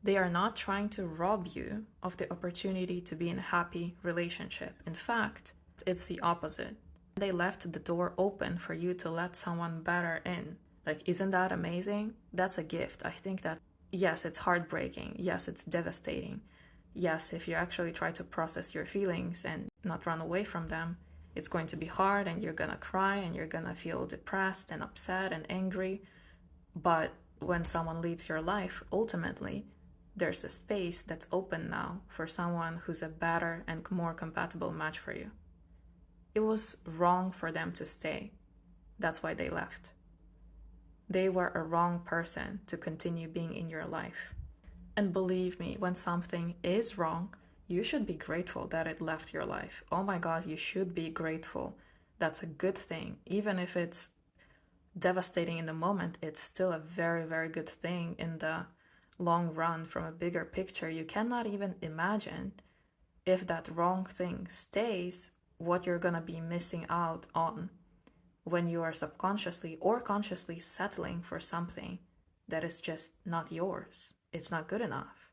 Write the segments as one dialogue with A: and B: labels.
A: They are not trying to rob you of the opportunity to be in a happy relationship. In fact, it's the opposite. They left the door open for you to let someone better in. Like, isn't that amazing? That's a gift. I think that, yes, it's heartbreaking. Yes, it's devastating. Yes, if you actually try to process your feelings and not run away from them, it's going to be hard and you're gonna cry and you're gonna feel depressed and upset and angry. But when someone leaves your life, ultimately, there's a space that's open now for someone who's a better and more compatible match for you. It was wrong for them to stay. That's why they left. They were a wrong person to continue being in your life. And believe me, when something is wrong, you should be grateful that it left your life. Oh my God, you should be grateful. That's a good thing. Even if it's devastating in the moment, it's still a very, very good thing in the long run from a bigger picture. You cannot even imagine if that wrong thing stays, what you're gonna be missing out on when you are subconsciously or consciously settling for something that is just not yours. It's not good enough.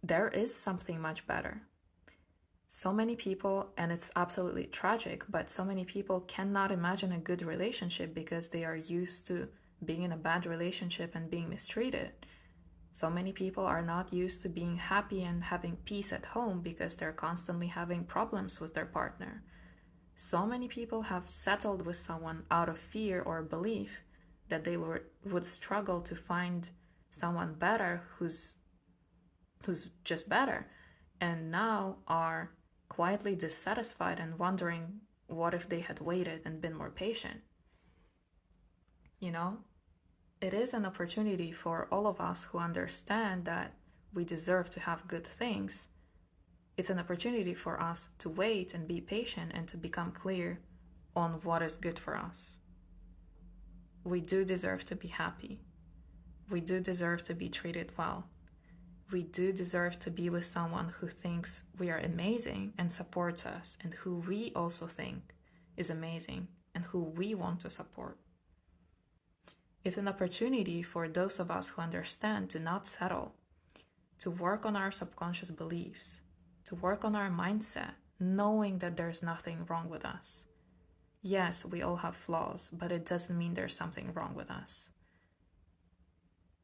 A: There is something much better. So many people, and it's absolutely tragic, but so many people cannot imagine a good relationship because they are used to being in a bad relationship and being mistreated. So many people are not used to being happy and having peace at home because they're constantly having problems with their partner. So many people have settled with someone out of fear or belief that they would struggle to find someone better who's just better, and now are quietly dissatisfied and wondering what if they had waited and been more patient. You know, it is an opportunity for all of us who understand that we deserve to have good things. It's an opportunity for us to wait and be patient and to become clear on what is good for us. We do deserve to be happy. We do deserve to be treated well. We do deserve to be with someone who thinks we are amazing and supports us, and who we also think is amazing and who we want to support. It's an opportunity for those of us who understand to not settle, to work on our subconscious beliefs, to work on our mindset, knowing that there's nothing wrong with us. Yes, we all have flaws, but it doesn't mean there's something wrong with us.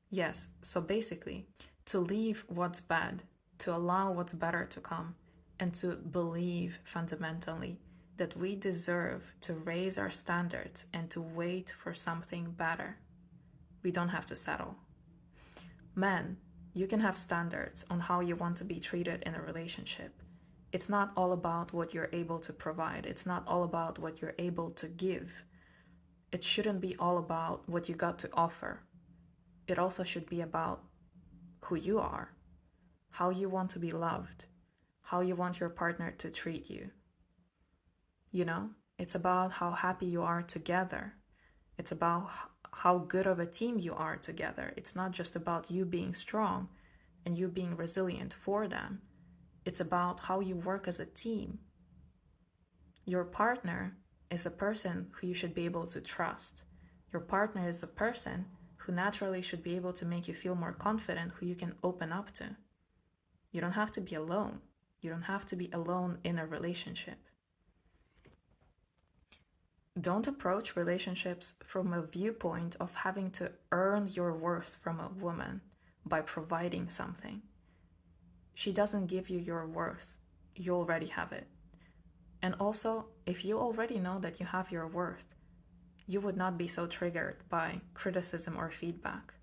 A: Yes, so basically, to leave what's bad, to allow what's better to come, and to believe fundamentally that we deserve to raise our standards and to wait for something better. We don't have to settle. Men, you can have standards on how you want to be treated in a relationship. It's not all about what you're able to provide. It's not all about what you're able to give. It shouldn't be all about what you got to offer. It also should be about who you are, how you want to be loved, how you want your partner to treat you. You know, it's about how happy you are together. It's about how good of a team you are together. It's not just about you being strong and you being resilient for them. It's about how you work as a team. Your partner is a person who you should be able to trust. Your partner is a person who naturally should be able to make you feel more confident, who you can open up to. You don't have to be alone. You don't have to be alone in a relationship. Don't approach relationships from a viewpoint of having to earn your worth from a woman by providing something. She doesn't give you your worth. You already have it. And also, if you already know that you have your worth, you would not be so triggered by criticism or feedback.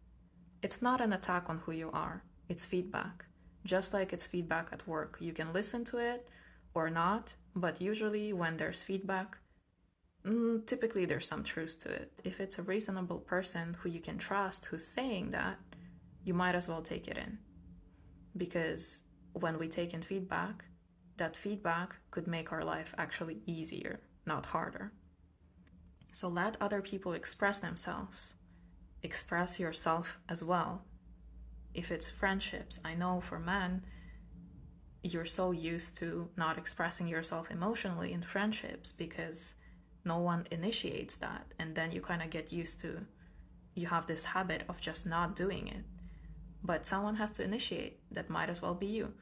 A: It's not an attack on who you are, it's feedback. Just like it's feedback at work. You can listen to it or not, but usually when there's feedback, typically there's some truth to it. If it's a reasonable person who you can trust who's saying that, you might as well take it in. Because when we take in feedback, that feedback could make our life actually easier, not harder. So let other people express themselves. Express yourself as well. If it's friendships, I know for men, you're so used to not expressing yourself emotionally in friendships because no one initiates that. And then you kind of get used to, you have this habit of just not doing it. But someone has to initiate. That might as well be you.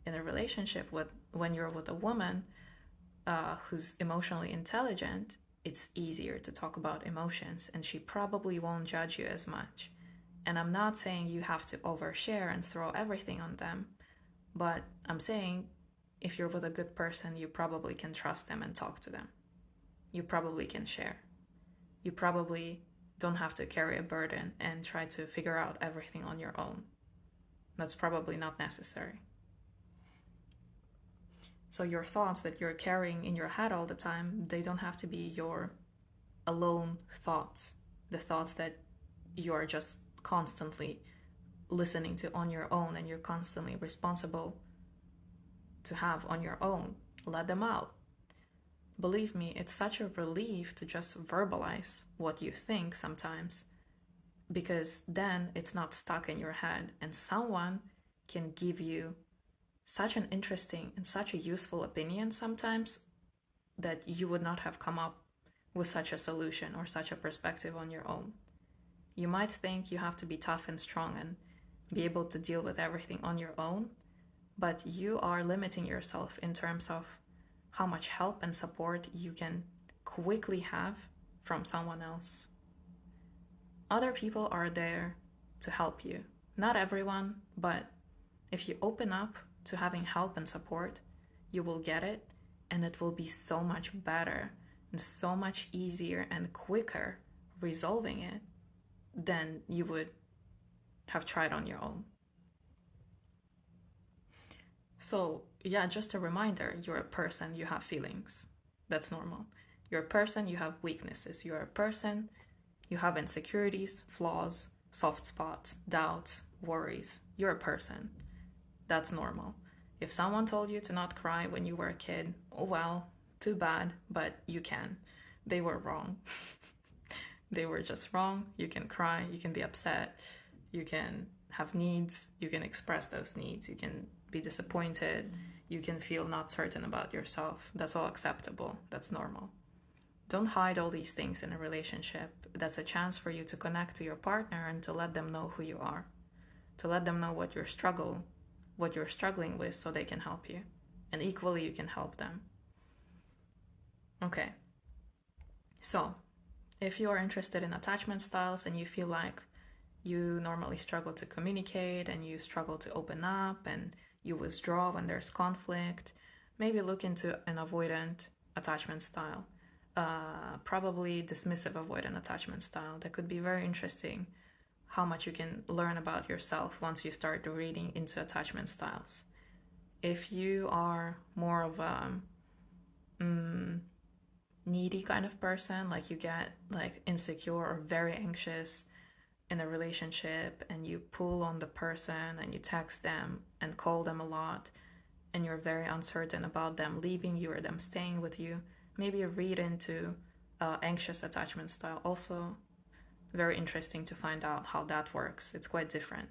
A: In a relationship, when you're with a woman who's emotionally intelligent, it's easier to talk about emotions, and she probably won't judge you as much. And I'm not saying you have to overshare and throw everything on them, but I'm saying if you're with a good person, you probably can trust them and talk to them. You probably can share. You probably don't have to carry a burden and try to figure out everything on your own. That's probably not necessary. So your thoughts that you're carrying in your head all the time, they don't have to be your alone thoughts. The thoughts that you're just constantly listening to on your own and you're constantly responsible to have on your own. Let them out. Believe me, it's such a relief to just verbalize what you think sometimes, because then it's not stuck in your head and someone can give you such an interesting and such a useful opinion sometimes that you would not have come up with such a solution or such a perspective on your own. You might think you have to be tough and strong and be able to deal with everything on your own, but you are limiting yourself in terms of how much help and support you can quickly have from someone else. Other people are there to help you. Not everyone, but if you open up to having help and support, you will get it, and it will be so much better and so much easier and quicker resolving it than you would have tried on your own. So, yeah, just a reminder, you're a person, you have feelings. That's normal. You're a person, you have weaknesses. You're a person, you have insecurities, flaws, soft spots, doubts, worries. You're a person. That's normal. If someone told you to not cry when you were a kid, oh well, too bad, but you can. They were wrong. They were just wrong. You can cry, you can be upset, you can have needs, you can express those needs, you can be disappointed, you can feel not certain about yourself. That's all acceptable. That's normal. Don't hide all these things in a relationship. That's a chance for you to connect to your partner and to let them know who you are, to let them know what you're struggling with so they can help you. And equally, you can help them. Okay. So, if you are interested in attachment styles and you feel like you normally struggle to communicate and you struggle to open up and you withdraw when there's conflict, maybe look into an avoidant attachment style. Probably dismissive avoidant attachment style. That could be very interesting, how much you can learn about yourself once you start reading into attachment styles. If you are more of a needy kind of person, like you get like insecure or very anxious in a relationship and you pull on the person and you text them and call them a lot and you're very uncertain about them leaving you or them staying with you, maybe read into anxious attachment style. Also very interesting to find out how that works. It's quite different.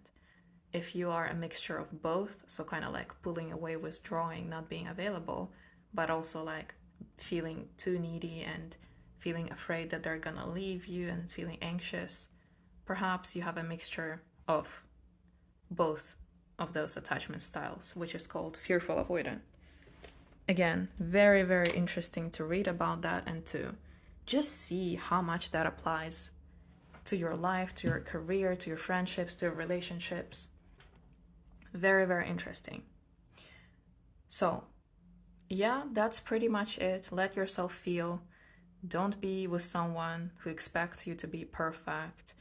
A: If you are a mixture of both, so kind of like pulling away, withdrawing, not being available, but also like feeling too needy and feeling afraid that they're gonna leave you and feeling anxious, perhaps you have a mixture of both of those attachment styles, which is called fearful avoidant. Again, very, very interesting to read about that and to just see how much that applies to your life, to your career, to your friendships, to your relationships. Very, very interesting. So, yeah, that's pretty much it. Let yourself feel. Don't be with someone who expects you to be perfect.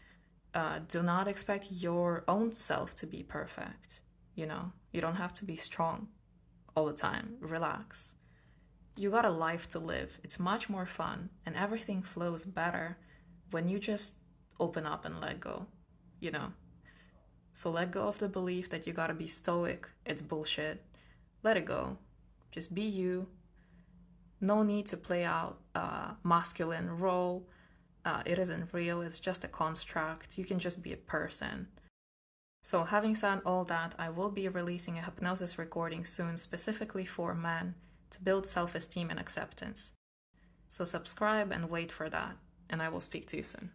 A: Do not expect your own self to be perfect. You don't have to be strong all the time. Relax. You got a life to live. It's much more fun and everything flows better when you just open up and let go, So let go of the belief that you gotta be stoic. It's bullshit. Let it go. Just be you. No need to play out a masculine role. It isn't real. It's just a construct. You can just be a person. So having said all that, I will be releasing a hypnosis recording soon specifically for men to build self-esteem and acceptance. So subscribe and wait for that, and I will speak to you soon.